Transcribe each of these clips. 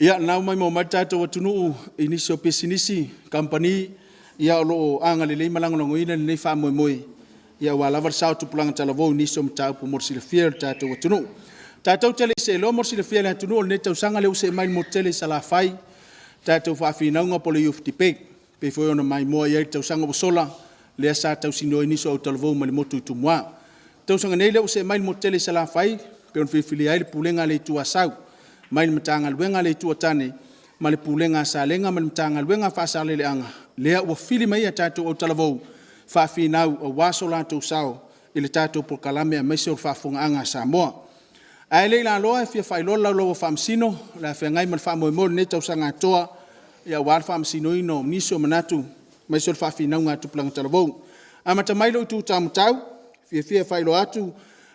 Ia nau mai mo matata watunu inisio pesinisi company ia lo anga le malango ngo ina nei fa moi ia wala var sao tu pulang talavo inisio mta pu morsi le fiel tata watunu tata tele se lo morsi le fiel tunu ne tau sanga le se mai mo tele sala fai tata fa fina nga pole youth debate pe foi ona mai mo ia tau sanga bosola le sa tau sino inisio talavo mai mo tu mwa tau sanga nei le se mai mo tele sala fai pe on fi filia le pulenga le tu asau mai matanga luenga le tuatane male pulenga salenga mal matanga luenga fa sale le anga le o fili mai tatu o talavo fa finau o wasola tu sao ile tatu por kalame mai so fa funga anga Samoa ai le la loa fi fa lo famsino la fa ngai mal fa mo ne tau sanga toa ya war famsino ino niso manatu mai so fa finau nga tu plang talavo amata mai lo tu tam tau fi fa lo atu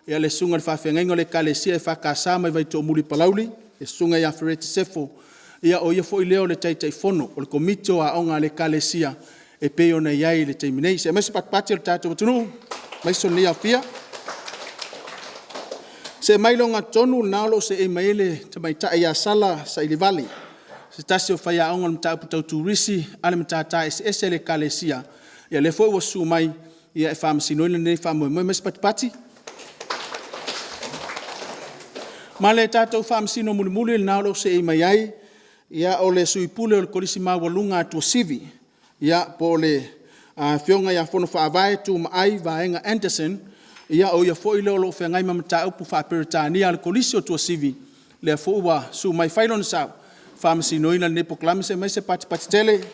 ya le sunga fa fa ngai ngole kalesia fa kasa mai vai to muli palauli e sunga ya ferete sefo ia o ia foi leo le taitai fono o le komito a onga le kalesia e pe ona iai le taiminei se mas patpati le tato tunu mai sonia fia se mai longa tonu nalo se e maile te mai ta ia sala sa ile valley se tasio faya onga mta puto turisi ale mta ta ese le kalesia ia le foi o su mai ia e famsino le ne famo mas patpati Male tatou famsino mulimuli nalo se i mai ai ia o le suipule o le kolisi mawalunga atua sivi ia po le fionga ia fono faavae tu maai vaenga Anderson ia o ia foi leo lo whengai mamata upu whaperitania le kolisi o tua sivi le fuua su mai whailon sao famsino ina ne poklame se mai se pati tele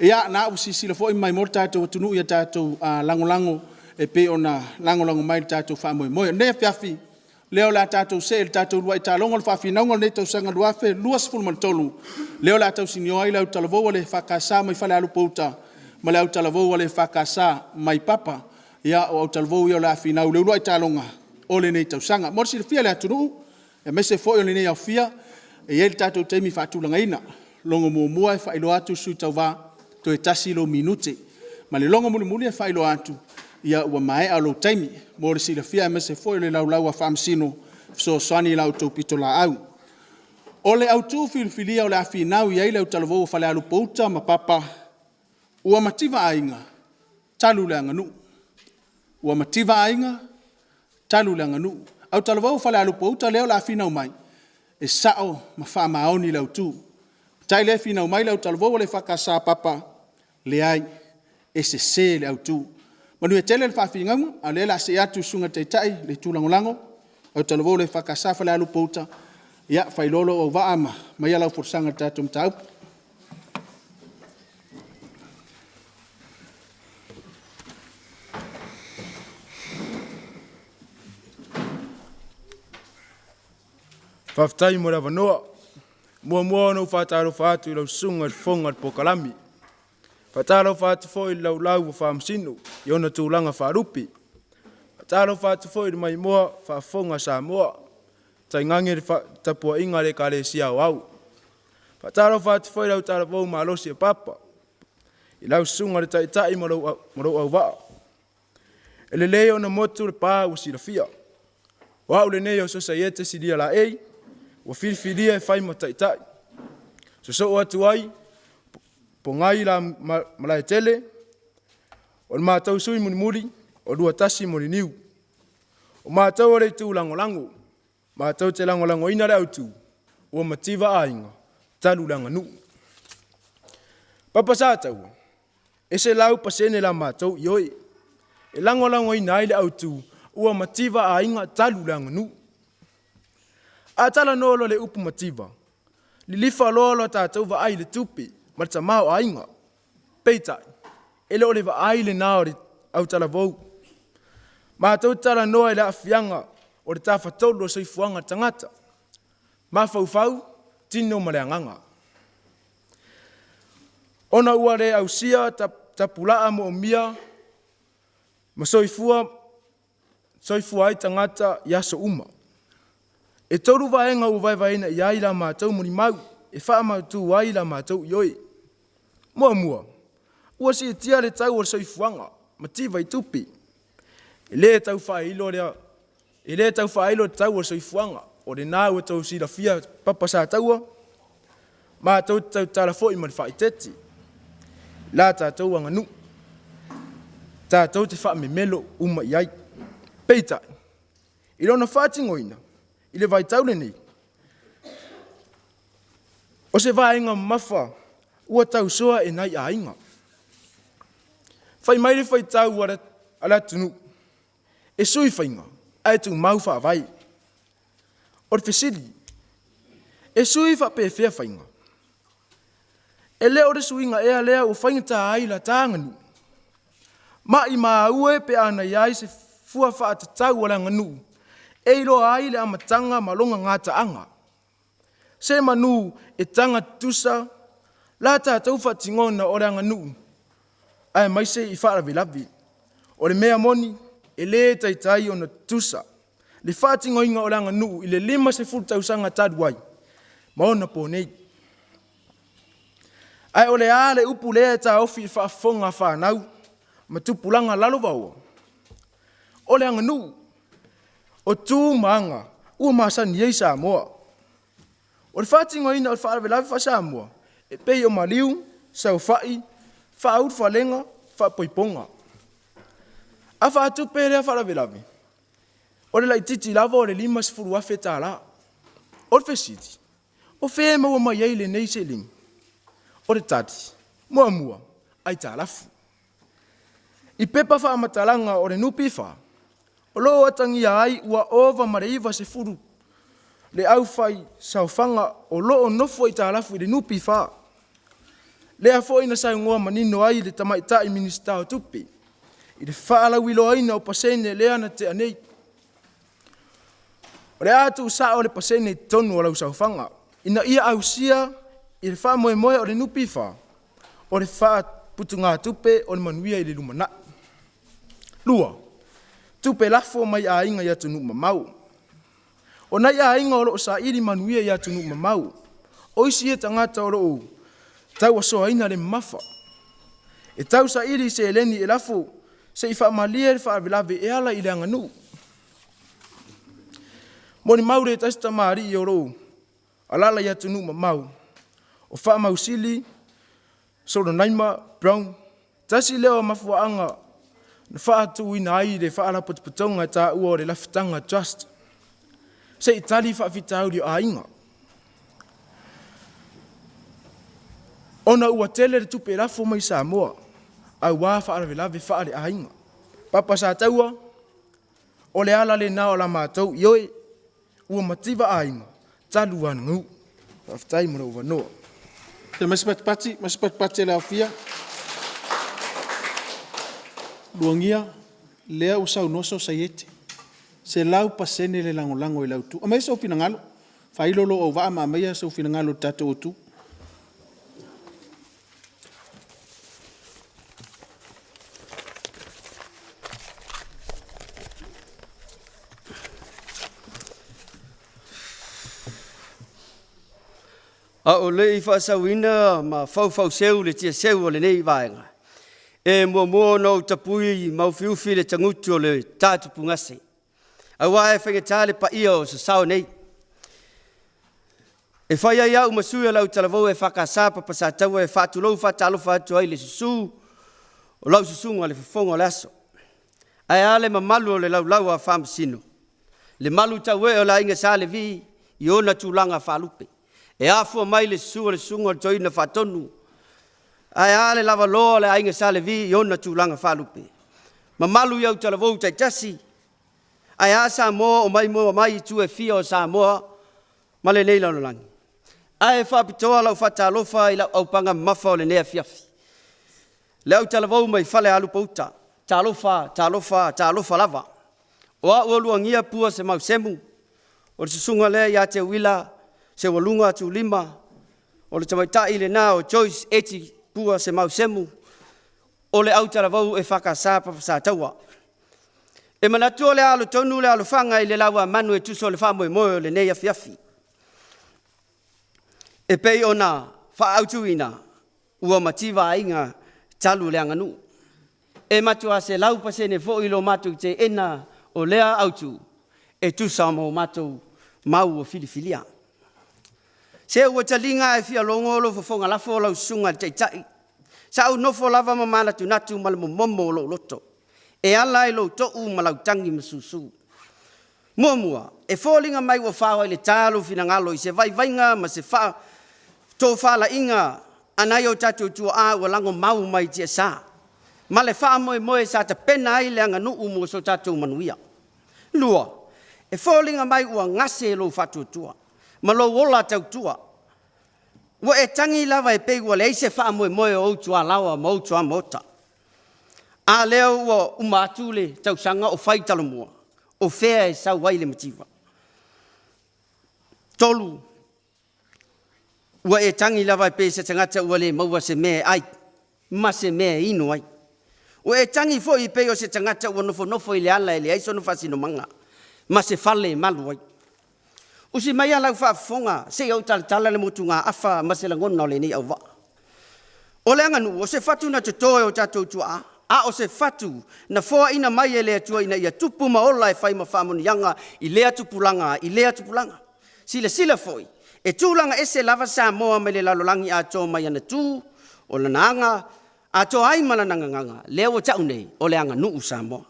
ia na usisi le foi mai morta tatou tunu ia tatou lango e pe ona lango mai tatou fa moi ne fiafi leo la tatou se tatou luai talongo fa finongo ne tau sanga luafe luas fulman tolu leo la tatou sinio ai la talavo le fa kasa mai FALEALUPO uta ma le talavo le fa kasa mai papa ia o talavo ia la finau le luai talonga o le ne tau sanga morsi le fia le atunu e mese foi le ne ia fia e el tatou temi fa tulanga ina longo mo e fa ilo atu su tauva to etasi lo minute ma le longo muli e fa ilo atu ia ua mai alo taimi mo le sila fia me se foi le laulau a famsino so sani lau tau pitola au o le autu filfilia o le afinau ia ile utalavo FALEALUPO uta ma papa ua mativa ainga talu le anganu ua mativa ainga talu le anganu au talavo FALEALUPO uta leo la afinau mai e sao ma fa maoni le autu tai le afinau mai le utalavo le fakasa papa le ai e se le autu Manu e tele le whawhingamu, a le la se atu sunga teitai, le tūlangolango, au talavo le whakasa FALEALUPO uta, ia whailolo o waama, mai alau forsanga tātou mtau. Whaftai mo rawa noa, mua no whataro whatu i lau sunga whonga pokalami. Fatalo fatu foi lau lau famsino yona tulanga farupi. Fatalo fatu foi mai moa fa fonga Samoa. Tai ngange tapua inga le kalesia wau. Fatalo fatu foi lau talavo malosi papa. I lau sunga le tai moro au wa. Ele leo na motu le pa usi la fia. Wau le neo so sayete sidia la ei. Wa filfilia e fai mo tai. So watu ai pongai la malai tele o matau sui muri o dua tasi moni niu o matau re tu lango matau te lango ina le autu o mativa ainga talu langa nu papa SATAUA ese lau pasene la matau yoi e lango ina le autu o mativa ainga talu langa nu atala nolo le upu mativa lilifa lolo tatau va ai le tupi Marta mau ainga. Peita. Ele ole va aile naori au talavou. Ma tau tala noa ele afianga o le tawhatolo soifuanga tangata. Ma fau tino maleanganga. Ona ua le ausia tapulaa mo mia, ma soifua ai tangata yaso uma. E toru vaenga u vaina i ai la mātou moni mau, e wha mautu ai la mātou ioi. Mua, ua si e tia le tau o soifuanga, ma tiva i tupi. E le tau whailo tau o soifuanga, o le nā ua tau si la fia papa SATAUA, mātou tau tala fo i mani wha i teti. La tātou anganu. Tātou te wha me melo uma i ai. Peita, i lona whāti ngoina, i le vai taule nei. O se vaenga mawha, ua tau soa e nai a inga. Whai maire whai tau ala tunu. E sui whainga, ai tu mau wha vai. O le fesili, e sui wha pe fea whainga. E leo re suinga ea lea o whainga tā ai la tānganu. Ma i maa ue pe ana iai se fua wha ata tau ala nganu. E ilo ai le amatanga malonga ngata anga. Se manu e tanga tusa, la tātou wha tingona o le nganu. Ai maise i wha lavi. O le mea moni, e le tai o na tusa. Le wha tingoinga o le nganu, i le 5 se tausanga taduai. Maona po nei. Ai ole ale upu lea ta ofi fa fonga fa nau, ma tupulanga lalo wau. Ole anga nu, o tu manga, ua masani ei Samoa. O le whatingo ina o le whaare lawe fa Samoa, e pei o maliu, sau fai, fa aut fa lenga, fa poiponga. A fa atu pere a whaare lawe. O le laititi lava o le 5 sifuru afe tā la. O le fesiti, o fea maua mai ei le nei se lingi. O le tati, mua, ai tā lafu. I pepa wha amatalanga o le nupi wha, o loo atangia ai ua ova mareiva se furu. Le au whai saufanga o loo nofo i tā lafu i le nupi wha. Le a fo ina sai ngoa manino ai le tamaitai minista o tupi. I le whaala wilo aina o pasene lea na te anei. O le atu sa o le pasene tonu o lau saufanga. Ina ia au sia i le wha moe o le nupi wha, o le wha putunga tupe o le manuia i le lumana. Lua, tupe lafo mai a inga i atu numa mau. O nai a inga o loo sa iri manuia i atu numa mau. O isi e tangata o loo, tau asoa ina le mafa. E tau sa iri se eleni e lafo, se i wha malia le wha avilave e ala i le anganu. Moni maure e tasta maari i o loo, alala i atu numa mau. O wha mausili, soro naima, brown, tasi leo mafuaanga, na wha atu ina ai le wha ala potuputonga ta ua o le lafitanga trust. Se i tali wha fitauri a inga. Ona ua tele le tupe lafo mai Samoa, au wā wha ala velave wha ale a inga. Papa SATAUA, o le ala le nao la mātou, ioi, ua mativa a inga, talu wana ngu, whaftai mura uwa noa. Te masipatipati le aufia. Luangia, lea usau noso sayete. Se lau pasene le lango i lau tu. Amai sa upina ngalo. Whailolo o waa maamaya sa upina ngalo tato o tu. A o le i whaasawina ma whau seu le tia seu o le nei vaenga. E mua no tapui mau fiufi le tangutu o le tātupu ngase. A wae whengetale pa ia o sa sao nei. E whai ai au masui lau talavou e whakasapa pa SATAUA e whatulou whatalo whatu ai le susu o lau susunga le whafonga le aso. Ai ale ma malu o le lau a whamasino. Le malu tau e o la inga sa le vi i ona tūlanga whalupe. E afua mai le susu o le sunga o toina whatonu. Ai ale lava loa le ainga sa le vi i ona tūlanga whalupe. Ma malu iau talavou tai tasi. Ai a Samoa o mai tu e fia o Samoa ma le nei laulangi. Ai whapitoa lau whatalofa i lau aupanga mafa o le nea fiafi. Le au talavou mai FALEALUPO uta. Talofa lava. O a ualuangia pua se mau semu. O le susunga lea ia te wila se walunga tu 5. O le tamaitai le na o Joyce 80 pua se mau semu, o le au talavau e whakasā SATAUA. E manatua le alo tonu le alo whanga i le lawa manu e tuso le whamoe moe le nei afiafi. E pei ona whaautuina ua mativa inga talu le anganu. E matua se lau pasene fo ilo matu te ena o lea autu e tusa mo matu mau o filifilia. Se ua talinga e fia longolo fo fonga lafo lau sunga te tai. Sa au nofo lava mamana tunatu malamu momo lo loto. E ala e lo to'u malau tangi masusu. Muamua, e fōlinga mai ua whawa i le tālu finangalo i se vai vainga ma se wha tō whala inga anai o tatu tua a ua lango mau mai tia sā. Ma le wha moe moe sa ta pena ai le anga nuu mo so tatu manuia. Lua, e fōlinga mai ua ngase lo whatu tua. Ma lo wola tau tua. Ua e tangi lava e pei ua le eise wha moe moe o tua lawa ma o tua mota. A leo ua umatu le tau sanga o whai talomua. O whea e sau wai le mativa. Tolu. Ua e tangi lava e pei se tangata ua le maua se mea ai. Ma se mea ino ai. Ua e tangi fo i pei o se tangata ua nofo i le ala e le aiso no fasino manga. Ma se fale malu ai. Usi mai alau whaafonga, se au tala le motu ngā awha ma se langona o le nei au wa. O le anganu, o se fatu na te toe o tatou tua a o se fatu na foa ina mai e lea tua ina ia tupu maola e whai ma whamonianga i lea tupulanga. Sila foi, e tūlanga ese lava Samoa me le lalolangi a tō mai ana tū, o le naanga, a tō ai mana nanganganga, lea o tau nei, o le anganu Samoa.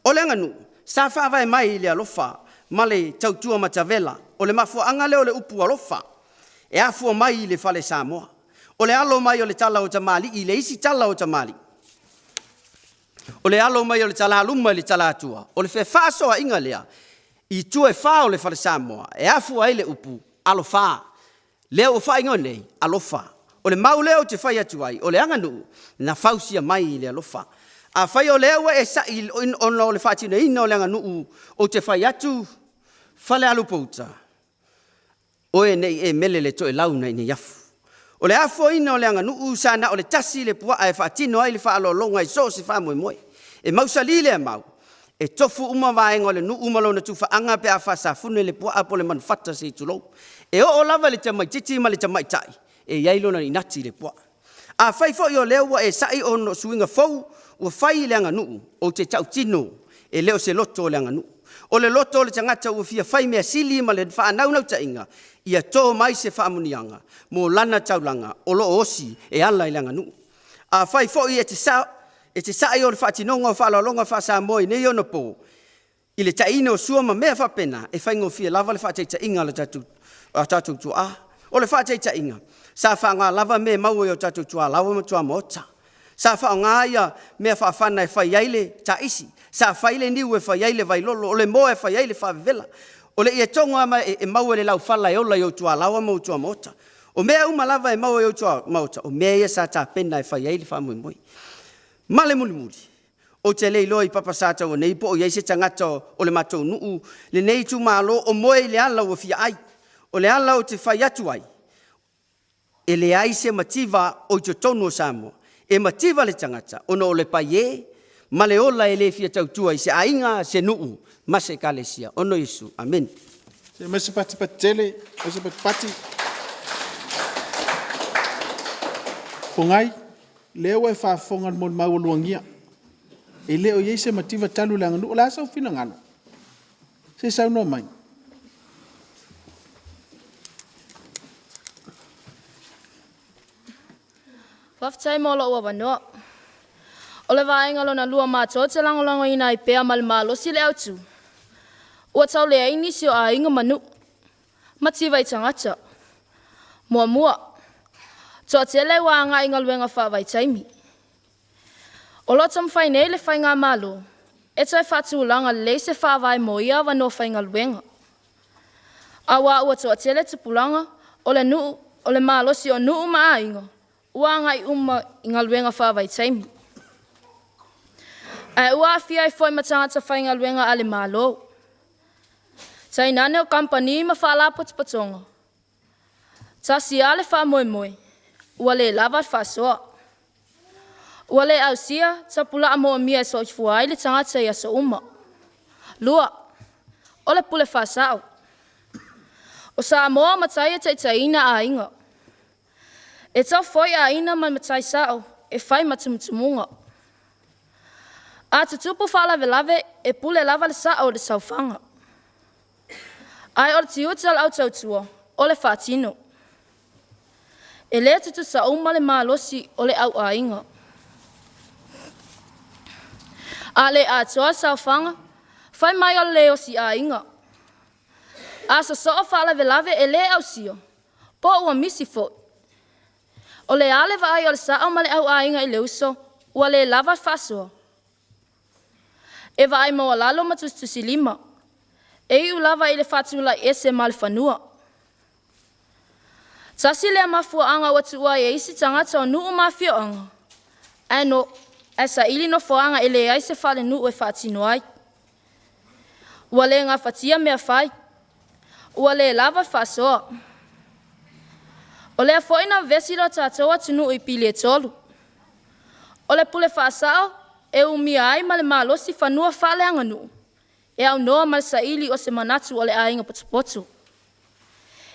O le anganu, sa whaavai mai i le alofa, ma le tautua matavela, o le mafua anga leo le upu alofa, e afua mai i le fale Samoa. O le alo mai o le tala o tamali, i le isi tala o tamali. O le alo mai o le tala aluma i le tala atua. O le whewhasoa inga lea, i tua e wha o le fale Samoa, e afua i le upu, alo wha. Leo o wha inga nei, alo wha. O le mau leo te whai atuai, o le anganu, na whausia mai i le alo wha. A whai o leo e sa i ono le whaatine ina o le anganu, o te whai atu, FALEALUPO uta. O e nei e mele le to e launa i ne yafu. O le afo ina o le anganu sana o le tasi le pua e whaatino ai le whaalolonga i so se whamoe moe. E mausali le mau. E tofu uma vaenga o le nu umalo na tufa anga pe a whasafune le pua apo le manfata se itulou. E o lava le tamai titi ma le tamai tai. E yailo na inati le pua. A whai fo i o lewa e sai o no suinga fau ua whai le anganu o te tau tino e leo se loto o le anganu. O le loto le tangata ua fia whai mea sili ma le whaanaunau ta inga ia tō mai se whaamunianga mo lana taulanga o lo osi e ala i le anganu. A whai fo i e te sai o le whaatinonga o whaalolonga whaasamoi nei ono po i le taine o sua ma mea whapena e whaingo fia lava le whaateita inga le tatu tua. O le whaateita inga sa whaanga lava me maua o tatu tua lawa ma tua mota. Sa whaanga ia mea whaafana e whai aile ta isi. Sa whaile niu e whai aile vai lolo. O le moa e whai aile whaavela. O le ia tonga ama e maua le lau whala e ola i o tua lawa ma o tua mota. O mea uma lava e maua i o tua mota. O mea ia sa ta pena e whai aile wha mui mui. Male muli muli. O te leilo i papa sata o nei po o iaise tangata o le matou nuu. Le nei tu malo o moe i le ala o fia ai. O le ala o te whai atu ai. E le aise mativa o te tonu o Samoa. E mativa le tangata, ono o le paie, ma le ola e le fia tautua i se ainga se nuu, ma se kalesia. Ono Yesu. Amen. Se mese pati tele, mese pati. Pongai, leo e whaafonga mo mau luangia. E leo ye se mativa talu langa nu, la sau fina ngano. Se sau no mai. Whaftai molo ua wanoa. O le vaenga lo na lua mātua te langolango ina i pēa malimalo si le autu. Ua tau le aini si o a inga manu. Mativa i tangata. Mua. Toa tele wa anga inga luenga whaavai taimi. O lo tam whaine le whainga malo. E toi whatu ulanga le se whaavai mo ia wano whainga luenga. Awa ua toa tele tupulanga. O le nuu, o le malo si o nuu maa inga. Ua ngai uma inga luenga whaavai taimi. Ua fia i foi matangata whainga luenga ale malo. Tai nane o kampani ma FALEALUPO patonga. Ta si ale wha moe moe. Ua le lava whasoa. Ua le au sia, tapula mo mia so i fuai le tangata ia so uma. Lua, o le pule whasau. O Samoa matai te taina a inga. E tau foi a ina man matai sao, e whai matumutumunga. A te tupu whalawe lave, e pule lava le sao le saufanga. Ai o le tiutal au tautua, o le whatino. E le tutu sa uma le malosi o le au a inga. A le a toa saufanga, whai mai o le o si a inga. A sa soa whalawe lave e le au sio, po ua misi fo. O le ale vai o le sao ma le au a inga i le uso, ua le lava whasua. E vai mo lalo matustusi lima. E iu lava i le whatula ese ma le whanua. Tasi le mafua anga watu ua e isi tangata o nuu mafio anga. Ano, esa ili no foanga e le aise whale nuu e whatino ai. Ua le ngā whatia mea whai. Ua le lava whasoa. O le foina vesiro tātoa tunu i pili e tolu. O le pule whasao, e umia ai ma le malosi whanua whale anga nuu. E au noa ma le saili o se manatu o le ainga potupotu.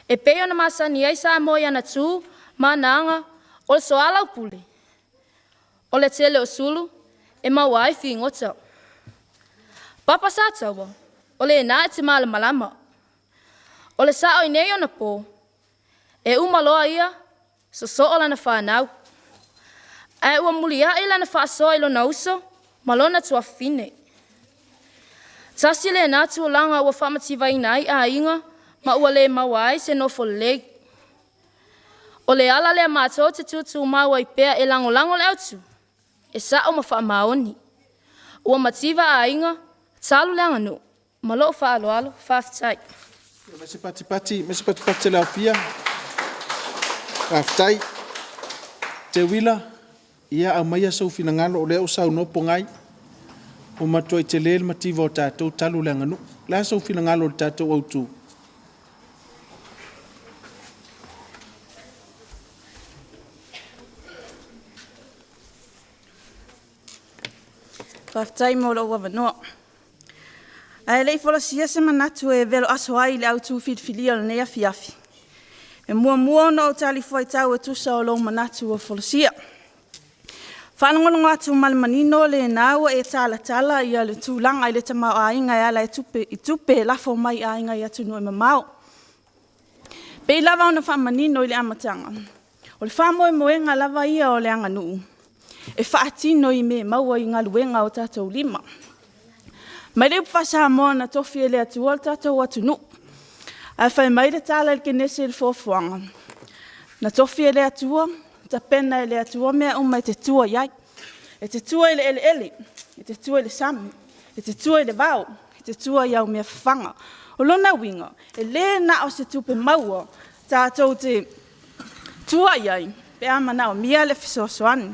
E peo na masani ai sa mo yana tū, ma nanga, o le soala upule. O le tele o sulu, e mawai fi ngota. Papa SATAUA, o le na te mala malama. O le sao i nei ona po, e umaloa ia, so o lana whanau. E ua mulia i lana whaasoa ilo na uso, malona tua fine. Tasi le natu o langa ua whamativa inai a inga, ma ua le mawai se nofo le. O le ala le mātou te tutu maua i pea e lango le autu, e sa o ma wha maoni. Ua mativa a inga, talu le anganu, malo wha alo, whaftai. Mese pati le aufia. Whaftai. Te wila, ia au maia sau finangalo o leo sau nopo ngai. O matua i te leel mativa o tātou talu le anganu. La sau finangalo o tātou autu. Whaftai mo lo wawanoa. Ai lei fola sia se manatu e velo aso ai le autu whitwhilia le nea fiafi. E mua no o tali fwai tau e tusa o lo manatu o fola sia. Whanongono atu malamanino le naua e tala ia le tūlanga i le tamau a inga e ala i tupe lafo mai a inga i atunu e mamau. Pei lava ona whamanino i le amatanga. O le whamoe moenga lava ia o le anga nuu. E whaatino i me maua i ngā luenga o tātou lima. Mai leu whasa moa na tofi e le atua o tātou atunu. A whai mai le tala le kenese le fofuanga. Na tofi e le atua, ta pena e le atua mea uma e te tua iai. E te tua i le ele, e te tua i le sami, e te tua i le vau, e te tua i au mea whanga. O lona winga, e le na o se tupe maua, tātou te tua iai, pe ama nao mia le fisosoani.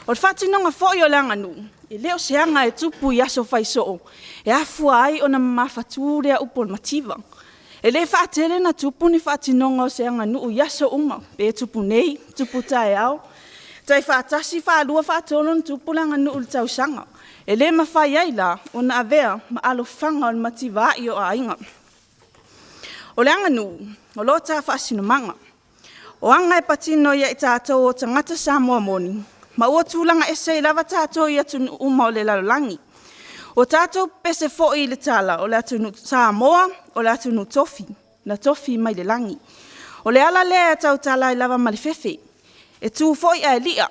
O le whatinonga fōi o le anganu, e leo se anga e tupu i aso whaisoo, e afua ai o na mawhaturea upo le mativa. E le whatere na tupu ni whatinonga o se anganu i aso uma, pe e tupu nei, tupu tae au. Tai whatasi whalua whatolon tupu le anganu ul tausanga. E le mawhai ai la, o na avea ma alo whanga o le mativa i o a inga. O le anganu, o lo ta whasinumanga. O anga e patino ia i tātou o tangata Samoa moni. Ma ua tūlanga ese i lava tātou i atunu uma o le lalolangi. O tātou pese fo i le tala o le atunu Samoa o le atunu tofi, na tofi mai le langi. O le ala lea tau tala i lava malifefe. E tū fo i a lia.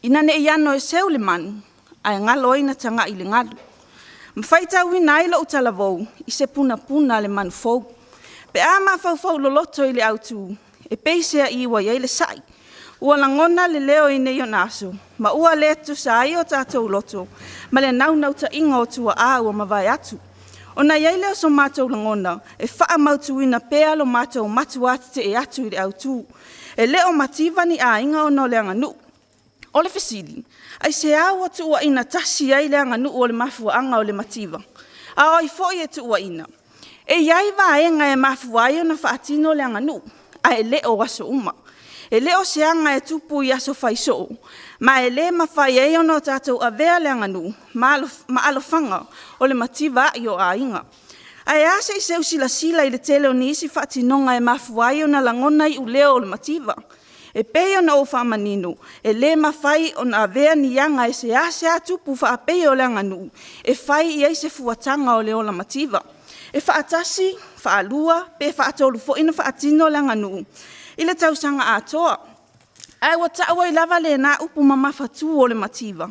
Ina ne i ano e seu le manu, a e ngalo ina tanga i le ngalu. Mwhaita wina i lo utala vou, i se puna le manu fou. Pe a ma fau loloto i le autu, e peisea i wa i le sai. Ua langona le leo i nei o naso, ma ua le tu sa ai o tātou loto, ma le nau ta inga o tua a ua mawai atu. O na iei leo so mātou langona, e wha mautu ina pea lo mātou matu atu te e atu i le autu. E leo mativani a inga o no le anganu. O le fesili, ai se au atu ua ina tasi ai le anganu o le mafua anga o le mativa. A oi foi e tu ua ina. E iai va enga e mafua ai o na whaatino le anganu, a e leo waso uma. E le o seanga e tupu i aso whaiso. Ma e le mawhai e ono tātou a vea leanga nu. Ma alofanga o le mativa i o a inga. Ai ase i seu sila i le tele o nisi whaatinonga e mafuai o na langona i uleo o le mativa. E pei ona o whamanino, e le mawhai o na vea ni anga e se ase atupu whaapei o leanga nu. E whai i eise fuatanga o leo la mativa. E whaatasi, whaalua, pe whaatolu fo ina whaatino leanga nu. I le tausanga atoa. Ai wa ta'awa i lava le na upu mamawhatu o le mativa.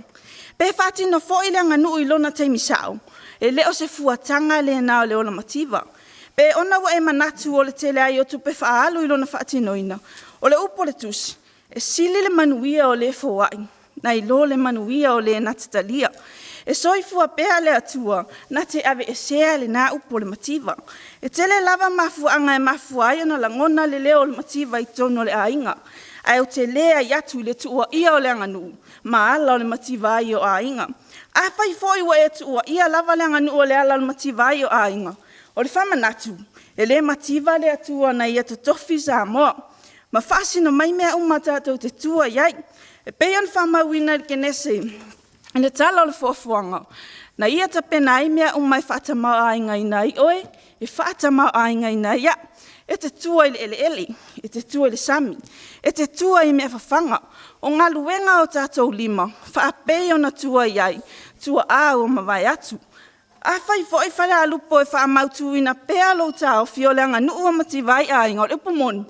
Pe whaatino fo i leanga nu i lona teimisao. E leo se fuatanga le na o leo la mativa. Pe ona wa e manatu o le tele ai o tupe whaalu i lona whaatinoina. O le upo le tusi, e sili le manuia o le fowai, na i lo le manuia o le natatalia. E soifua pea le atua, na te ave e sea le na upo le mativa. E tele lava mafuanga e mafuai na langona le leo le mativa i tono le ainga. Ai o te lea i atu le tuua ia o le anganu, ma ala o le mativa ai o ainga. A fai foi wa e tuua ia lava le anganu o le ala o le mativa ai o ainga. O le whamanatu, e le mativa le atua na ia totofi Samoa. Ma whaasino mai mea tātou te tua iai. E peian whamauina ke nese. Ina tala o le fuafuanga. Na ia ta pena ai mea mai whaatamau ainga ina i oe. E whaatamau ainga ina ia. E te tua i le ele. E te tua i le sami. E te tua i mea whawhanga. O ngā luenga o tātou lima. Whaapei o na tua iai. Tua a o mawai atu. A whai fo i FALEALUPO e whaamautu ina pea lo tāo fioleanga nuu o mativai ainga o le upumoni.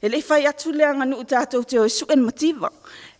E le whai atu leanga nuu tātou te o suen mativa.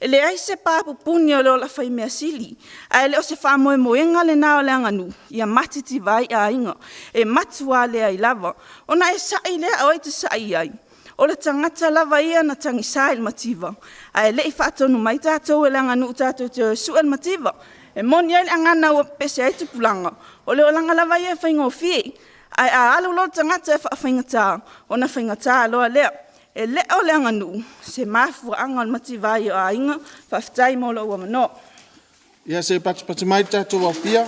E le aise pāpu puni o leo la whai mea sili. A le o se whamoe moenga le nao leanga nu. Ia matiti vai a inga. E matua lea i lava. Ona e sai lea o te sai ai. O le tangata lava ia na tangisa il mativa. A le i whaatonu mai tātou e leanga nuu tātou te o suen mativa. E moni ai angana o pese ai tupulanga. O leo langa lava ia whaingo fie. Ai a alu lo tangata e whaingata. Ona whaingata loa lea. E leo leanga nu, se mafua anga o mativai o ainga, whaftai mo lo ua mano. Ia se pati mai tātou au pia.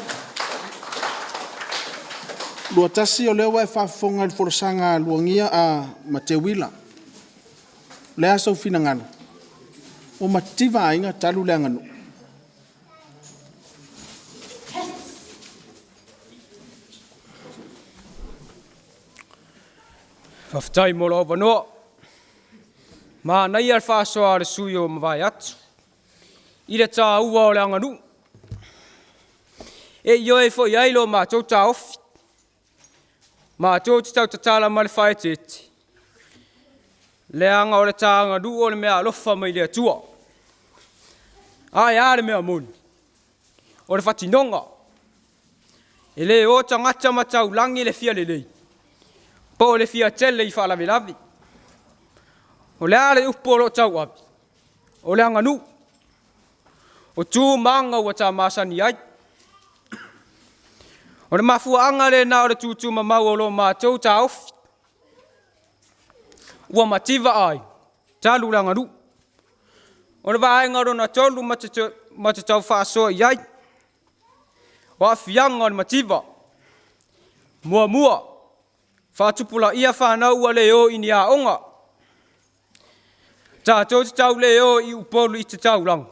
Lua tasi o leo e whafonga i forosanga luangia a Matewila. Lea sau fina ngana. O mativa ainga talu leanga nu. Whaftai mo lo ua mano. Ma nei al whaasoa le sui o mawai atu. I le tā ua o le anganu. E io e fo iai lo mātou tā ofi. Mātou te tau tatala ma le whae tete. Le anga o le tā anganu o le mea alofa mai le atua. Ai a le mea moni. O le whatinonga. E le o tangata matau langi le fia le lei. Po le fia tele i whaalawe lawi. O le ale upo lo tau api. O le anganu. O tū manga ua tā masani ai. O le mafua anga le na o le tūtū mamau o lo mātou tā ofi. Ua mativa ai. Tālu le anganu. O le vaenga rona tolu matatau whaasoa iai. O afianga o le mativa. Mua mua. Whaatupula ia whanau ua leo ini a onga. Tātou te tau leo i upolu i te tau lang.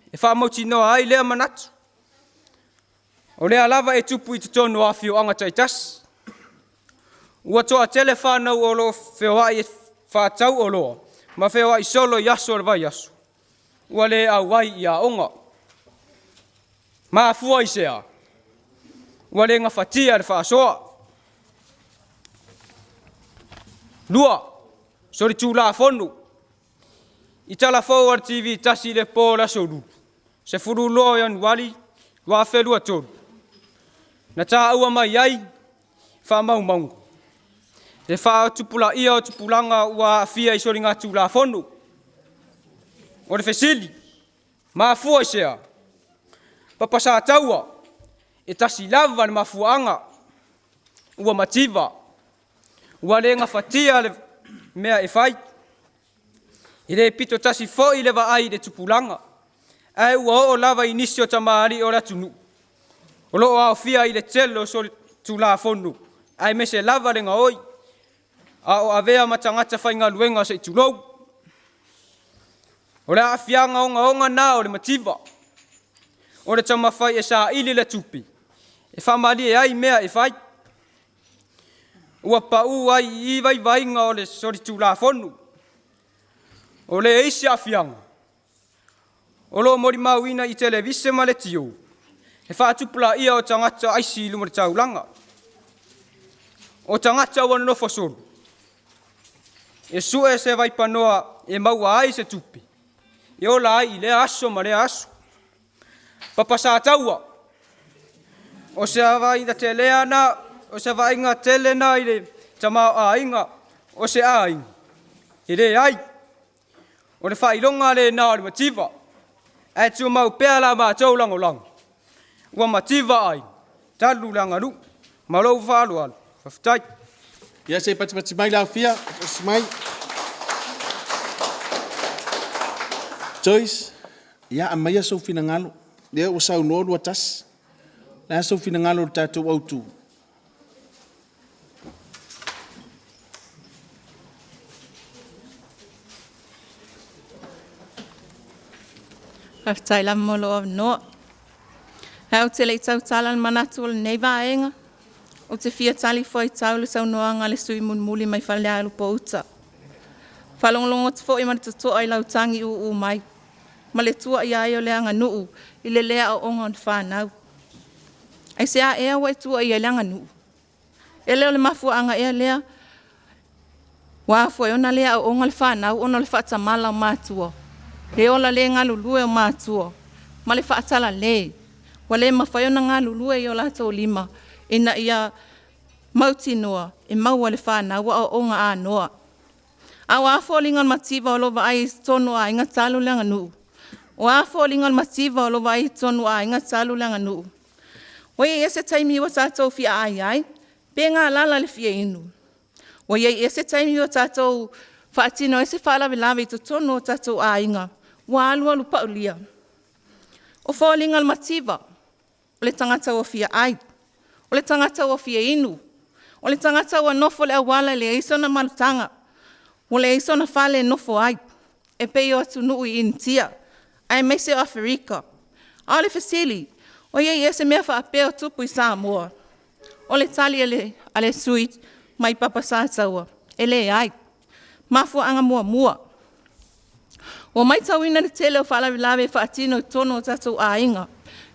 E whaamauti noa ai lea manatu. O lea lava e tupu i te tonu a whio anga taitas. Ua toa tele whanau o lo whewai e whaatau o loa. Ma whewai solo i aso le vai aso. Ua le au wai i a onga. Ma fua i sea. Ua le ngawhatia le whaasoa. Lua. Sori tū la whonu. I tala forward TV tasi le po la soru. Se furu loa yan wali, wa felua tolu. Na tā ua mai ai, wha mau maungu. Se wha tupula ia o tupulanga ua fia i sori ngā tū la whonu. O le fesili, maa fua sea. Papa SATAUA, e tasi lava le mafuanga. Ua mativa. Ua le ngawhatia le mea e whai. I le pito tasi fo i le ai le tupulanga. Ai ua o lava inisio tamari o la tunu. O lo au fia i le telo so tu la fonu. Ai me se lava le ngaoi. A o avea matangata whainga luenga se tulou. O le afianga onga na o le mativa. O le tamawhai e sa ili le tupi. E whamali e ai mea e whai. Ua pau ai I vai ngā o le sori tūla whonu. O le eisi afianga. O lo mori mauina I televise ma le tiu. E whaatupula ia o tangata aisi ilu mo le taulanga. O tangata wana no whasoro. E sue se vai panoa e maua ai se tupi. E ola ai le aso ma le aso. Papa SATAUA. O se avai da te lea na, o se avai ngā tele na I le tamau a inga, o se a inga. I le ai. O le whailonga le na o le mativa. E tu mau pēa la mātou lango lango. Ua mativa ai. Talu langa lu. Malou whalu alu. Whaftai. Ia se pati mai lau fia. Mai. Joyce. Ia a mai a sou fina ngalo. Lea o sau no lua tas. Lea sou fina ngalo le tātou autu. Whaftai la molo of no. Hau te le tau tala manatu le nei vaenga. O te fia tali foi tau le sau noanga le sui mun muli mai FALEALUPO uta. Whalonglongo te fo I mani tutoa I lautangi u mai. Ma le tua I ai o le anga nuu I le lea o onga on whanau. Ai se a ea wai tua I le anga nuu. E leo le mafua anga ea lea. Wafua e ona lea o onga le whanau ona le whatamala o mātua. Le ola le ngā lulue o mātua. Ma le whaatala le. Wa le mawhaiona ngā lulue I o lato lima. Ina ia mauti noa. E maua le whanau wa o onga a noa. A wafo lingon mativa o lova ai tonu a inga talu leanga nuu. O wafo lingon mativa o lova ai tonu a inga talu leanga nuu. Wai ese taimi wa tātou fia ai. Pe ngā lala le fia inu. Wai ese taimi wa tātou whaatino ese whaalawe to tonu o tātou a inga. Wa alua lupa ulia. O fo lingon mativa. O le tangata o fia ai. O le tangata o fia inu. O le tangata o nofo le awala le isona malutanga. O le isona fale nofo ai. E pei o atu nuu I intia. Ai mese o Afrika. A le fesili. O ye ese mea whaapea tupu I Samoa. O le tali ale suit mai papa SATAUA. E le ai. Mafua anga mua. O mai tauina le tele o whaalawe whaatino I tono o tatou a inga.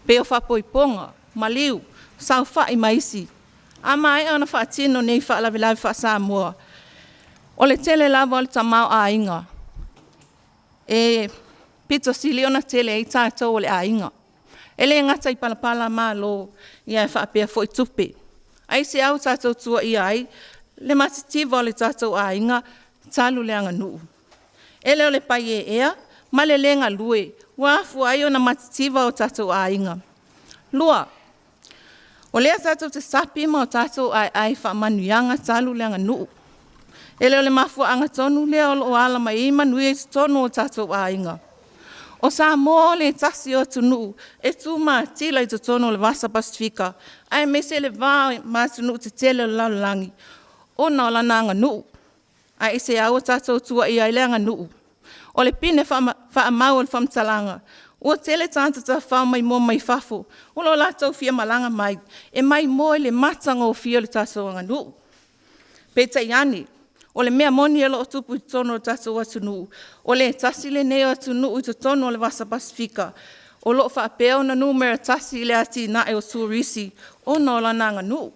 Pe o whapoiponga. Maliu. Sau whai maisi. A mai ana whaatino nei whaalawe wha Samoa. O le tele lava o le tamau a inga. E pito sili ona tele I tātou o le a inga. E le ngata I palapala malo ia e whaapea fo I tupe. Ai se au tātou tua I ai, le matitiva o le tātou a inga, talu leanga nuu. E leo le pai e ea, ma le lenga lue, wafu ai o na matitiva o tātou a inga. Lua, o lea tātou te sapi ma o tātou ai whaamanuianga talu leanga nuu. E leo le mafua anga tonu leo o ala mai manui e tonu o tātou a inga. O Samoa le tasi o tunu, e tu ma tila I tono le vasa Pasifika, ai mese le vā ma tunu te tele o lalangi, o na o lana anga nuu. Ai se au tātou tua I ai leanga nuu. O le pine wha mau o le whamtalanga, o tele tātou ta whao mai mo mai whafo, o lo lātou fia malanga mai, e mai mo le matanga o fia le tātou anga nuu. Peta iani. O le mea moni e lo tupu I tono o tātou atu nuu. O le tasi le neo atu nuu I to tono o le vasa Pasifika. O lo whaapea o na numera tasi le ati na e o surisi. O na o lananga nuu.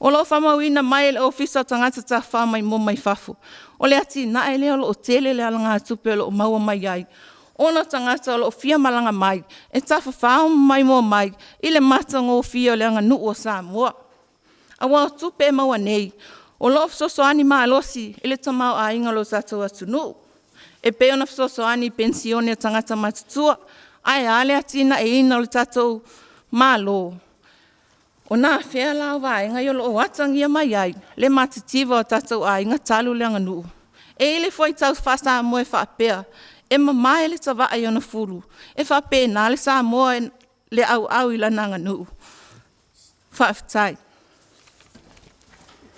O lo whamauina mai le ofisa tangata ta wha mai mo mai whafu. O le ati na e leo lo o tele le alanga tupe o lo o maua mai ai. O na tangata o lo o fia malanga mai. E tafa whao mai mo mai. I le matanga o fia o le anga nuu o Samoa. A wao tupe e maua nei. O lo fsoso ani maalosi, ele tamau a inga lo tātou atu nuu. E peo na fsoso ani pensione tangata matutua, ai ale atina e ina lo tātou malo. O nā whea lau wā inga yo lo o atangia mai ai, le matitiva o tātou a inga talu leanga nuu. E ile foi tau whasa moe whaapea, e mamai le tawa ai ona furu, e whaapea nā le sa moe le au I lananga nuu. Whaafitai.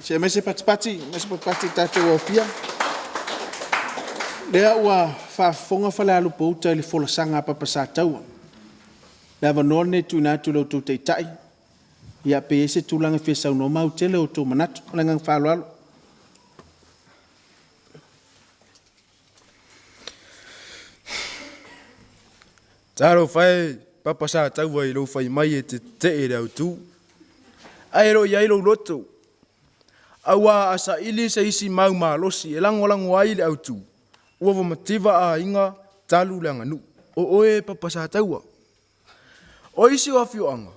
Se mese pati tātou o fia. Lea ua whaafonga FALEALUPO uta ili folasanga apa SATAUA. Lea wanoa ne tu natu lau tau teitai. Ia pe ese tūlanga whesau no mau tele o tō manatu. Olengang whaalualo. Taro whai papa SATAUA i lau whai mai e te e rau tū. Aero i aero loto. Awa asa ili se isi mau losi e lango ai le au tū. Ua wa mativa a inga talu leanga nu. O oe papa SATAUA. O isi o awhioanga.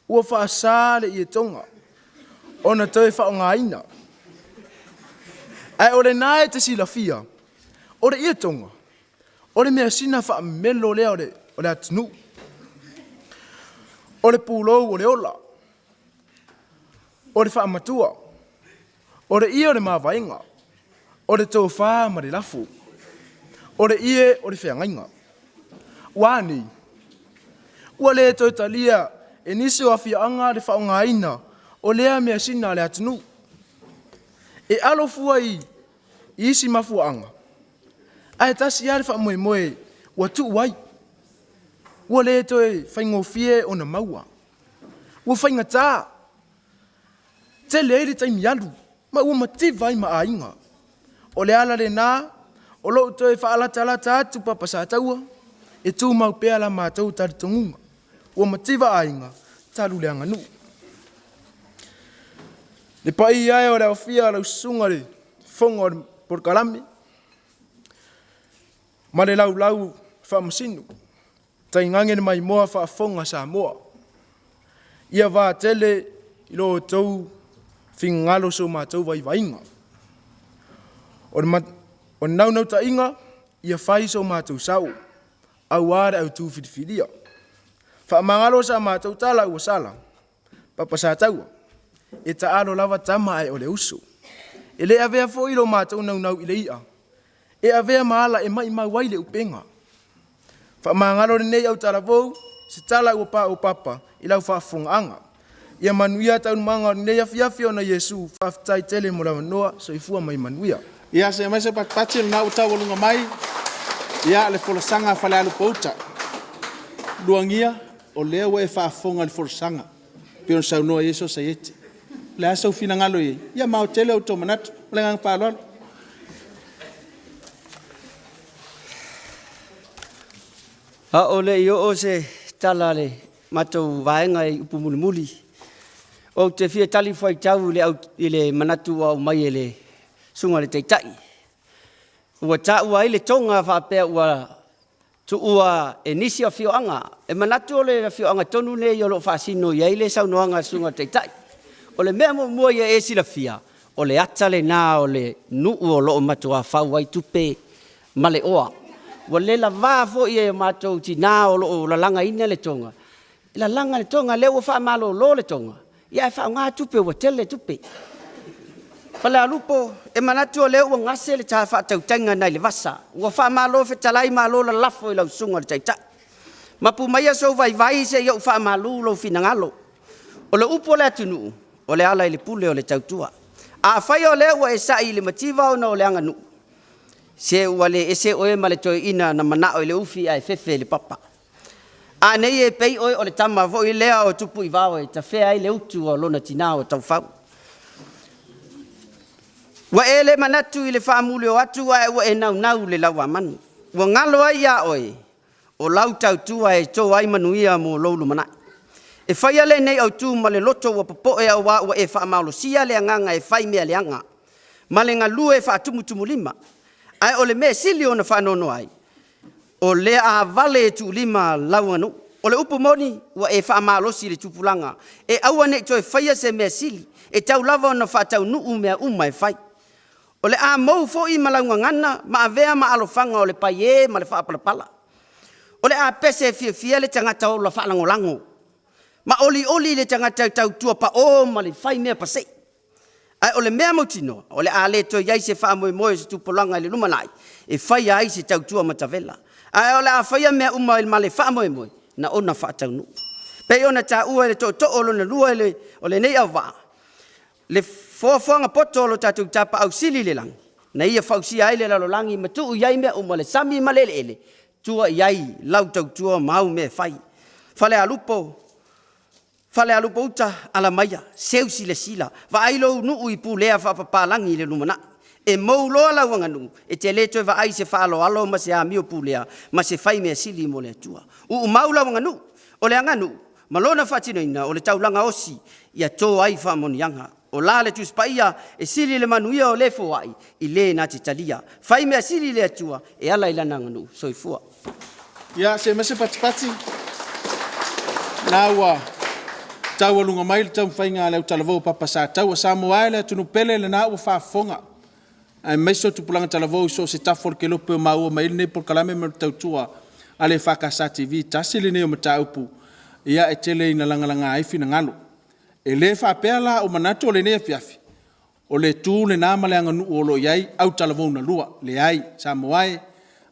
Ua wha sāle i e tonga. Ona toi wha o ngā ina. Ai ore nāe te sila fia. Ore i e tonga. Ore mea sina wha melo lea ore atinu. Ore pūlou ore ola. Ore wha matua. Ore i ore mā vainga. Ore tō wha mare lafu. Ore ie ore whiangainga. Wāni. Ua le tō talia e nisi o awhianga le whaonga ina o lea mea sina le atinu. E alo fua i isi mafuanga. Ai tasi are wha moe moe ua tu wai. Ua le tō e whaingofie o na maua. Ua whainga tā. Te leiri taimi alu. Ma ua mativai ma a inga. O le ala le nā. O lo tō e whaalata atu papa SATAUA. E tū mau pēa la mātou taritongunga. Ua mativa a inga. Talu leanga nu. Le pai ai o reo fia lau sunga le whonga o porkalami. Ma le lau whamasinu. Tai ngangene mai moa whaafonga Samoa. Ia wā tele i lo tau whingalo so mātou vai vainga. O nau ta inga, ia whai so mātou sau. Au are au tū whidiwhidia. Whaamangalo sa mātou tala ua sala. Papa SATAUA. E ta alo lava tama ai o le uso. E le avea fo ilo mātou nau i le ia. E avea maala e mai wai le upenga. Whaamangalo nei au tala vou, se tala ua pā o papa, i lau whaafonga anga. Ia manuia taun manga nei afiafi o na Yesu, whaftai tele mo lawa noa, so i fua mai manuia. Ia se mai se patpati na utau walunga mai. Ia le folasanga FALEALUPO uta. Luangia o lea ua e whaafonga le folasanga. Pion sau noa Yesu sa yeti. Le asa ufina ngalo ye. Ia mao tele o tō manatu. Olengang whaalualo. A ole i o se tala le matou vaenga i upu muli. O te fia tali fai tau le au i le manatu au mai e le sunga le teitai. Ua ta ua i le tonga whapea ua tu ua e nisi a whioanga. E manatu o le whioanga tonu ne i olo whaasino i eile saunoanga sunga teitai. O le mea mua ia e sila fia. O le ata le nā o le nuu o loo matua whau ai tupe male oa. Wa le la va fo ia matou ti na o la langa ina le tonga. La langa le tonga le o fa malo lo le tonga. Ia fa nga tupe o tele tupe. FALEALUPO e manatu o le o ngase le ta fa tau tanga nai le vasa. O fa malo fe talai malo la lafo i la sunga le taita. Mapu mai so vai se yo fa malu lo finangalo. O le upo le atunu o le ala i le pule o le tautua. A fa yo le o e sa i le mativa o na o le anga nu. Se wale ese oe male toi ina na manao i le ufi ai fefe le papa. A nei e pei oe o le tama vo i lea o tupu i vao e ta fea i le utu o lona tina o tau fau. Wa e le manatu i le whaamule o atu wa e nau le lau manu. Wa ngalo ai a oe o lau tau tua e tō ai manuia mo loulu manai. E whaia le nei au tū ma le loto wa popo e au wa e whaamaulo sia le anganga e whai mea le anga. Ma le ngalu e whaatumutumu lima. Ai ole me sili ona whanono ai. O le a vale tu lima lauanu. O le upu moni wa e whaamalosi le tupulanga. E aua ne toi whaia se me sili. E tau lava ona whaatau nuu mea e whai. O le a mou fo i malaunga ngana. Ma a vea ma alofanga o le pai e ma le whaapalapala. O le a pese fia le tangata o la whaalangolango. Ma oli le tangata tau tua pa o ma le whai mea pasei. Ai ole mea mautino, ole a le to yai se wha moe se tupolanga le lumanai, e whai ai se tautua matavela. Ai ole a whaia mea uma il male wha moe, na ona wha taunu. Pei ona ta ua le to olo na lua ole nei au wā. Le fōwhanga poto olo tatu tapa au sili le lang. na ia fausia ai le lalolangi ma tuu iai mea uma le sami ma leleele tua iai lau tautua mau me fai falealupo uta ala maia seusi le sila vaai lou nuu i pulea faapapalangi i le lumana e mou loa lauanga nuu e te le toe vaai se faaloalo ma se amio pulea ma se fai mea sili mo le atua mau lauanga nuu o le anganu ma lona faatinoina o le taulanga osi ia tō ai faamonianga o la le tuspaia e sili le manuia o le foai i le na te talia fai mea sili le atua e ala ilana nganu soifua Ia se mese patipati na ua tau alunga mai le tau whainga leo talavou papa SATAUA Samoa le tunu pele le na ua whaafonga ai meiso tupulanga talavou so se tafol ke lope o maua mai le por kalame me tau tua ale EFKS TV tasili ne o mataupu ia e tele ina langalanga ai fina ngalo e le whaapea la o manato o le nea fiafi o le tū le nāma le anganu o lo iai au talavou na lua le ai Samoa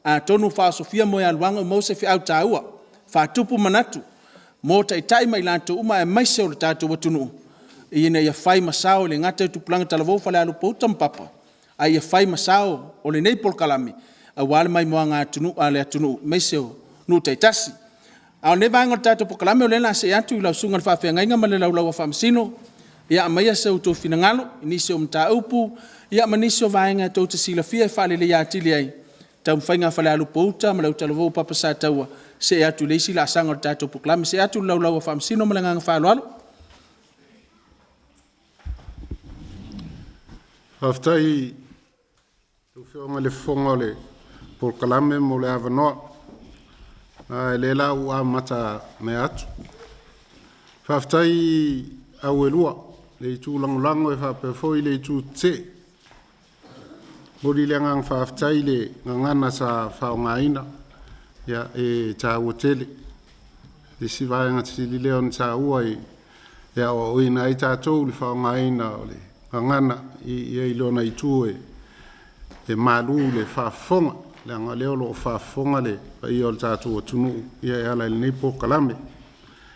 a tonu fa sofia mo ya luanga mo se fi au taua fa tupu manatu mo tai mai lanto uma e mai se o tatu watunu ina ia fai masao le ngata tu planga talavou FALEALUPO tampapa ai ia fai masao o le nei polkalami a wale mai mo nga tunu ale tunu mai se o nu taitasi a ne vanga tatu polkalami o le na se atu la sunga fa fe ngainga ma le lau fa msino ia mai se o to finangalo ni se o mta upu ia maniso vainga to te sila fia fa le ya tili ai tau whainga FALEALUPO uta ma lau talavou papa SATAUA se atu leisi la sanga o tato poklami se atu lau whamsino malanga whaaloalo. Haftai uwhionga le whonga le poklame mo le avanoa le lau a mata me atu. Haftai au elua le itu langulango e whapefoi le itu te Mori le ngang whaaftai le ngangana sa whaongaina ia e tā utele. Le sivaenga tili leon tā uai ia o ina i tātou le whaongaina o le ngangana i lona i tū e malu le whaafonga le anga leo lo whaafonga le i o le tātou tunu ia e ala le nepo kalame.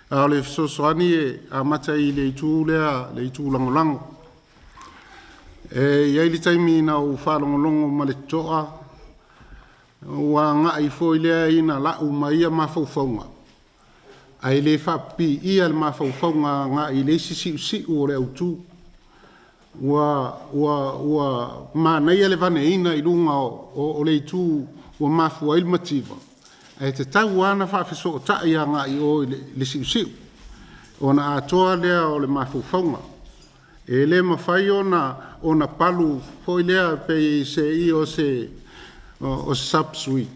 A le sosoani e a mata i le i tū lea le i tū langolango. Ia ili taimi na u whalongolongo ma le toa ua ngā i fōi lea ina lau ma ia mawhauwhaunga. Ai le whapi ia le mawhauwhaunga ngā i le si o le autu. Ua mana ia le vane ina i runga o le itu ua mawhua ilmativa. E te tau ana whawhiso o tai a ngā i o le siu. O na atoa lea o le mawhauwhaunga. E le mawhai ona palu foi lea pe se I o se subsui.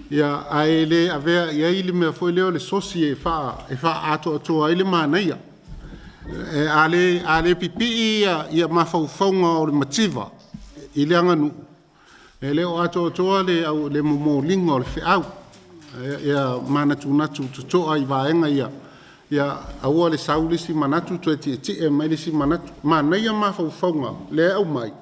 Ia ai le avea ia ili me foi leo le sosi e fa ato ai le manaia. E ale pipi ia mawhauwhaunga o le mativa I le anganu. E leo ato le momolinga o le whiau. Ia manatu tutoa I vaenga ia. Ia aua le saulisi manatu tu e mai lisi manatu mana ia mawhauwhaunga le au mai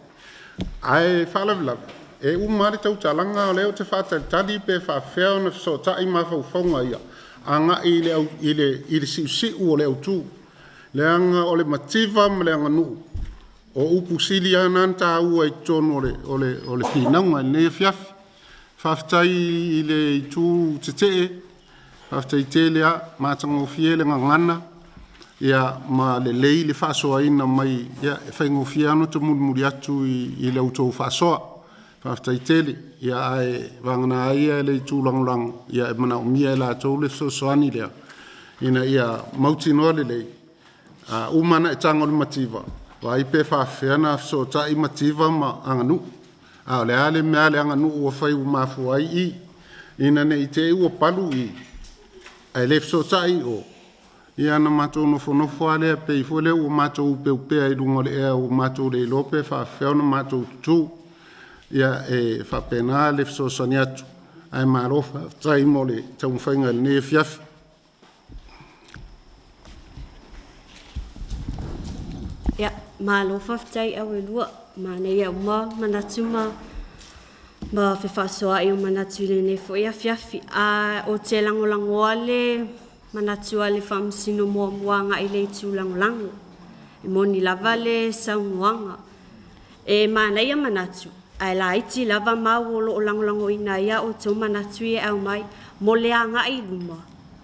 ai whalawila e umare tau talanga o leo te whatatali pe whawheo na so tai mawhauwhaunga ia anga I le siu o le au tū le anga o le mativa ma le anga nuu o upu sili ananta ua I tono o le whinaunga ne fiafi whaftai I le tū te After Italia, matango fiele ngana, ia ma le lei le fasoa ina mai ia whaingo fiano te muri atu I le autou fasoa. After Italia, ia ai wangana ia le tūlangulang, ia e mana umia la tau le soani lea. Ina ia mautinoa le lei. Umana e tango le mativa. Wa I pe whawhiana so tai mativa ma anganu. Le ale mea le anganu ua whai umafu ai I. Ina ne I te ua palu I. Ai le fsotai o ia na matou nofo ale pe I fole o matou pe ai lunga le ea o matou le lope fa na matou tu ia e fa pena le fsosani atu ai marofa trai mo le tau whainga ne fiafi ia malofa tai au lua ma ne ia manatuma ma fe fasoa I manatu le ne fo ia fiafi a o te langolango ale manatu ale famsino moanga I le tu langolango e moni lavale sauanga e mana ia manatu ai la iti lava mau o lo langolango ina ia o tau manatu e au mai mo le anga i luma.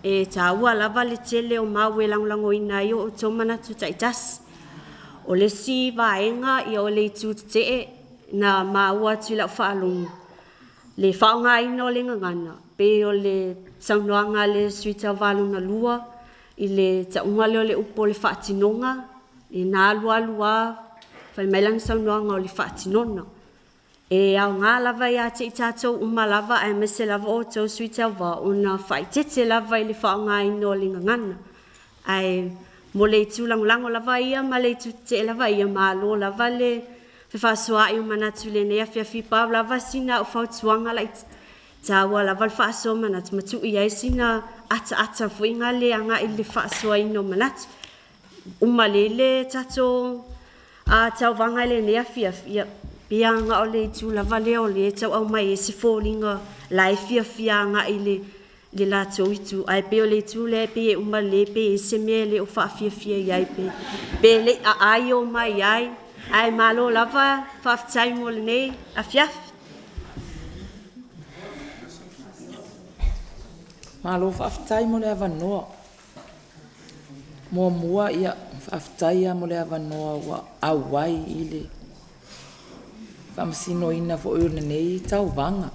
E taua lava le tele o mau e langolango ina ia o tau manatu taitasi. O le si vaenga i o le itu te e na maua tu la whaalongo. Le whaonga ina o le ngangana. Pe o le saunoanga le suita waluna lua. I le taunga leo le upo le whaatinonga. Le nā lua lua. Whai mailang saunoanga o le whaatinona. E au ngā lava ia te i tātou uma lava ai mese lava o tau suita wa o na whai tete lava i le whaonga ina o le ngangana. Ai mo le tu langolango lava ia ma le tu te lava ia ma lo lava le whawhasua i o manatu le nea whiawhi pāw lava sina o whautuanga la i tāua lava le whaasua manatu matu i ai sina ata fuinga le anga i le whaasua i no manatu. Uma le tato a tau vanga le nea whiawhi pia nga o le tu lava le o le tau au mai e se fōringa lai whiawhi anga i le la tau itu ai pe o le tu le pe uma le pe se me le o fa fia ai pe le a ai o mai ai malo lava fa tai mo le nei a fiaf malo fa tai mo le avanoa mo mua ia fa tai mo le avanoa wa au wai ile Faamisino ina fo o nei tau vanga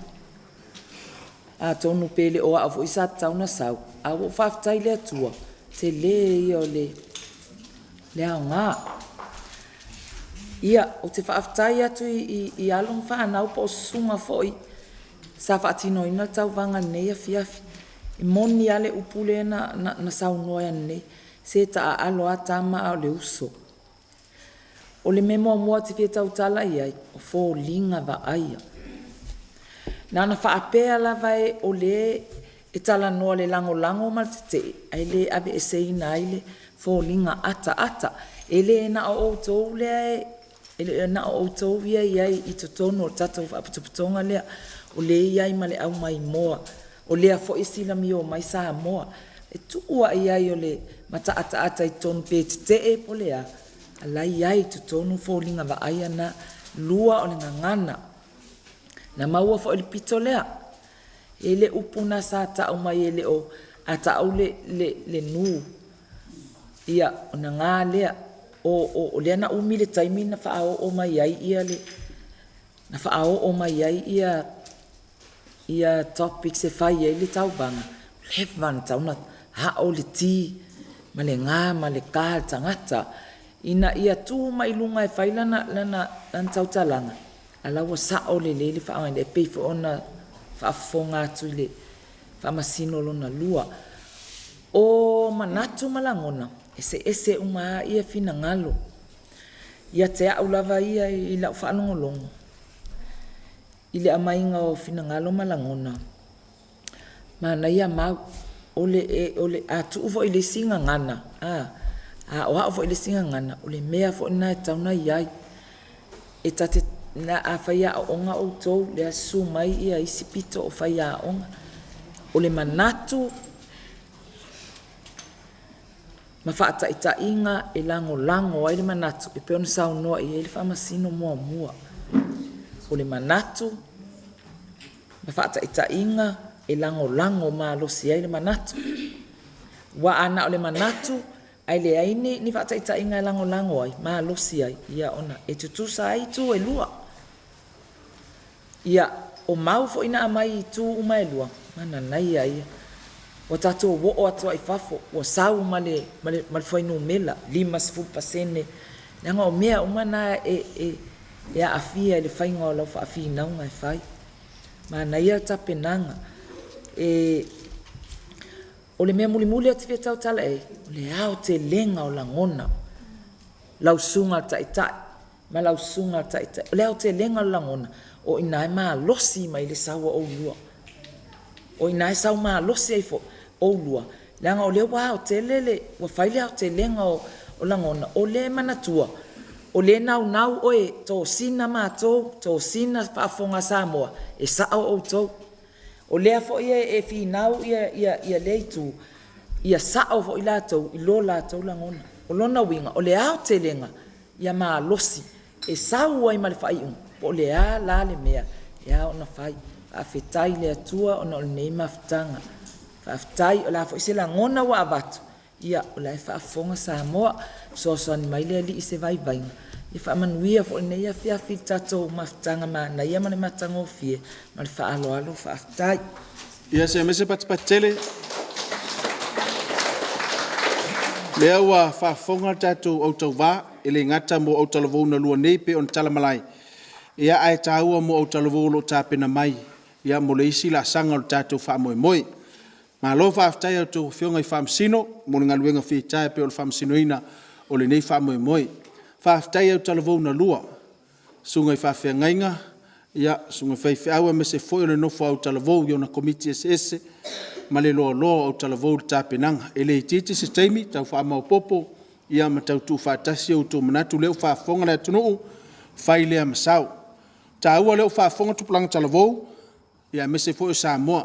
a tonu pele o a fo isa tau na sau a wo faftai le tua te le o le anga ia o te faftai atu i along fa na po sunga foi sa fatino ina tau vanga nei a fiafi i moni ale upule na sau noa nei se ta alo atama o le uso o le memo mo te fie tau tala ia o fo linga va aia Nana whaapea lava e o le e tala noa le lango mal te ai le abe e seina ai le fōlinga ata e le na o outou lea e na o outou ia iai i to tono o tatou whaaputuputonga lea o le iai ma le au mai moa o lea fo isila mi o mai sa moa e tuua iai o le mata ata i tonu pe te e po lea ala iai to tono fōlinga va aia na lua o le ngangana na maua fo il pito lea ele upuna sa ta o mai ele o ata o le nu ia ona nga lea o le na umile taimi na fa o mai ai ia le na fa o mai ai ia topic se fa ia le tau banga le van tau na ha o le ti ma le nga ma le ka tangata ina ia tu mai lunga e faila na tau talanga ala wa sa o le fa anga pe fo ona fa fonga tu le fa masino lona lua o manatu malangona ese uma ia fina ngalo ia te au lava ia i la fa longo ile amainga o fina ngalo malangona mana ia ma ole atu fo ile singa ngana o ha fo ile singa ngana ole mea fo na tauna ia e tate na a faia onga o tou le asu mai ia isipito o faia onga o le manatu ma fata ita inga e lango ai le manatu e peona sau noa i le Faamasino mua o le manatu ma fata ita inga e lango ma lo si ai le manatu wa ana o le manatu ai le aini ni fata ita inga e lango ai ma lo si ai ia ona e tutusa ai tu e lua ia o mau fo ina mai tu mai lua mana nai ai o tato wo o atu ai fafo o sau male foi no mela limas fu pasene nanga o mea umana e afia le fai ngola fa afi na ngai fai mana ia tapenanga o le mea muli ati fe tau tala e le au te lenga o langona lausunga taita ma lausunga taita le au te lenga o langona o ina ma losi mai le sawa o lua o ina sawa ma losi ai fo o lua langa o le wa o telele wa faile o te lenga o langona o le manatua o le nau oe to sina ma to sina fa fonga Samoa e sa o to o le fo e fi nau ia le tu ia sa o fo ila to I lo la to langona o lona winga o le au te lenga ia ma losi e sa o ai mal fai po le a la le mea ia ona fai afetai le atua ona o lenei mafutaga faafetai o la foʻi se lagona ua avatu ia o lae faafofoga Samoa soasoani mai le alii se vaivaiga ia faamanuia foʻi lenei afiafi i le tatou mafutaga manaia ma le matagofie ma le faaaloalo faafetai ia se mese patipatele lea ua faafofoga le tatou autauvā e le gata mo autalavou na lua nei pe ona talamalai ia ae tāua mo autalavou loo tapena mai ia mo le isi laasaga o le tatou faamoemoe malo faafetai au tou fioga i faamasino mo le galuega fiitae pe o le faamasinoina o lenei faamoemoe faafetai au talavou na lua suga i faafeagaiga ia suga faifeʻau e mese foʻi o le nofo au talavou i ona komiti eseese ma le loaloa au talavou le tapenaga e le itiiti se taimi tau faamaopopo ia ma tautuu faatasi outou manatu leu faafofoga le atunuu fai lea masao tāua leu faafofoga tupulaga talavou ia mese foʻi o Samoa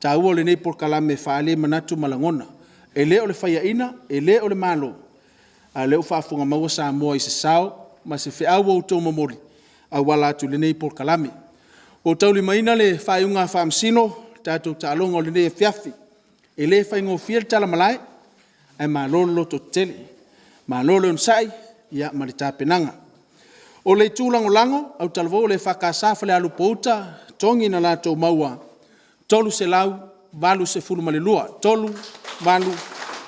tāua o lenei polokalame e faale manatu ma lagona e lē o le faiaʻina e lē o le malo a leu faafofoga maua Samoa i se sao ma se feʻau outou momoli auala atu lenei polokalame o taulimaina le faaiuga faamasino tatou taaloga o lenei afiafi e lē faigofia le talamalae ae malo le loto tetele malo le ona saʻi ia ma le tapenaga o le itulagolago au talavou o le fakasā falealupo uta togi na latou maua 3 selau 8 3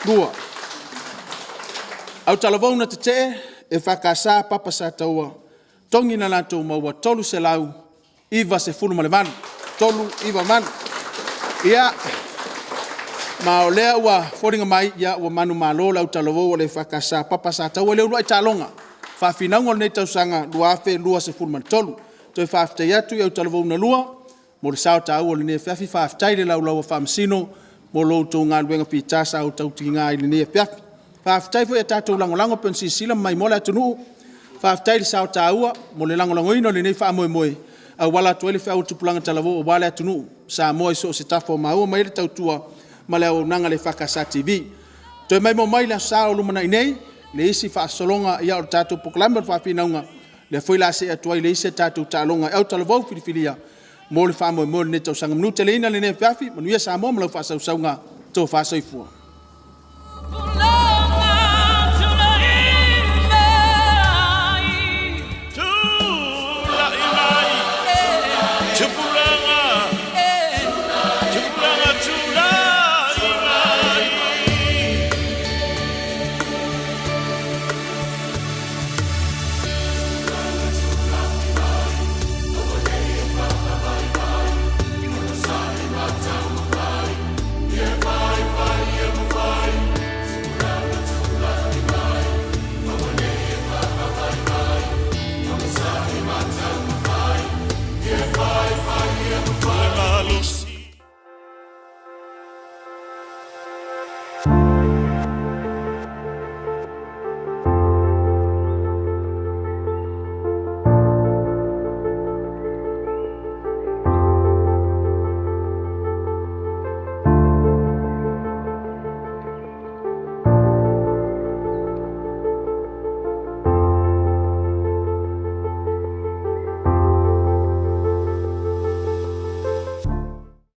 2 au talavou na tetee e fakasā papa SATAUA togi na latou maua 3 selau 9 3 ia ma o lea ua foliga mai ia ua manu malo lau talavou o le fakasā papa SATAUA le uluai taloga faafinauga o lenei tausaga 2 toe faafetai atu i au talavou na lua mo le sao tāua o lenei afiafi faafetai le laulaua faamasino mo lou tou galuega pitā sa ou tautigiga i lenei afiafi faafetai foi e tatou lagolago pe ona sisila mai mo le atunuu faafetai le sao tāua mo le lagolagoina o lenei faamoemoe auala atu ai le feʻau tupulaga talavou auā le atunuu Samoa i so o se tafa o maua mai le tautua ma le auaunaga le fakasā TV toe mai mo mai le asā o lumanaʻi nei le isi faasologa ia o le tatou pokalame o le faafinauga le foi la se atu ai le isi tatou taaloga au talavou filifilia mo le faamoemoe lenei tausaga manuteleina lenei afiafi manuia Samoa ma lau faasausauga tou faasaifua